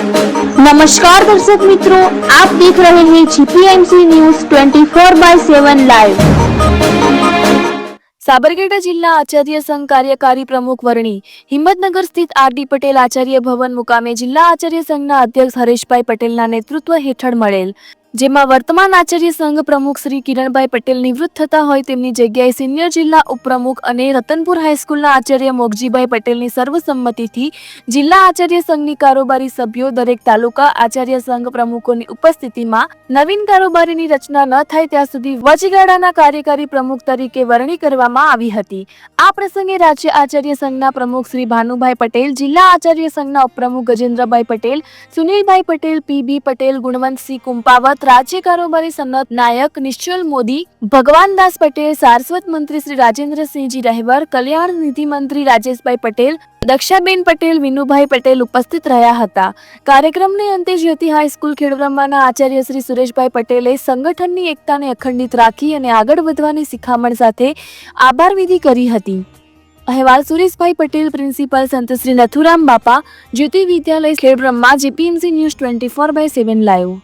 नमस्कार दर्शक मित्रों, आप देख रहे हैं जीपीएमसी न्यूज 24/7 लाइव। साबरकांठा जिला आचार्य संघ कार्यकारी प्रमुख वरणी हिम्मतनगर स्थित आर.डी. पटेल आचार्य भवन मुकामे जिला आचार्य संघના અધ્યક્ષ હરેશભાઈ પટેલના નેતૃત્વ હેઠળ મળેલ, જેમાં વર્તમાન આચાર્ય સંઘ પ્રમુખ શ્રી કિરણભાઈ પટેલ નિવૃત્ત થતા હોય તેમની જગ્યાએ સિનિયર જિલ્લા ઉપપ્રમુખ અને રતનપુર હાઈસ્કૂલના આચાર્ય મોગજીભાઈ પટેલની સર્વસંમતિથી જિલ્લા આચાર્ય સંઘની કારોબારી સભ્યો દરેક તાલુકા આચાર્ય સંઘ પ્રમુખોની ઉપસ્થિતિમાં નવીન કારોબારીની રચના ન થાય ત્યાં સુધી વચગાળાના કાર્યકારી પ્રમુખ તરીકે વરણી કરવામાં આવી હતી। આ પ્રસંગે રાજ્ય આચાર્ય સંઘના પ્રમુખ શ્રી ભાનુભાઈ પટેલ, જિલ્લા આચાર્ય સંઘના ઉપપ્રમુખ ગજેન્દ્રભાઈ પટેલ, સુનિલભાઈ પટેલ, પી.બી. પટેલ, ગુણવંતસિંહ કુંપાવત, राज्य कारोबारी सन्नत नायक निश्चल मोदी, भगवानदास पटेल, सारस्वत मंत्री श्री राजेंद्र सिंह जी रहवर, कल्याण निधि मंत्री राजेशभाई पटेल, दक्षाबेन पटेल, विनुभाई पटेल उपस्थित रह्या हता। कार्यक्रमने अंते ज्योति हाईस्कूल खेड़ब्रह्माना आचार्य श्री सुरेशभाई पटेले संगठननी एकताने अखंडित राखी अने आगळ वधवानी शिखामण साथे आभार विधि करी हती। अहेवाल सुरेशभाई पटेल, प्रिंसिपल संत श्री नथुराम बापा, ज्योति विद्यालय खेड़ब्रह्मा, जीपीएमसी न्यूज 24/7 लाइव।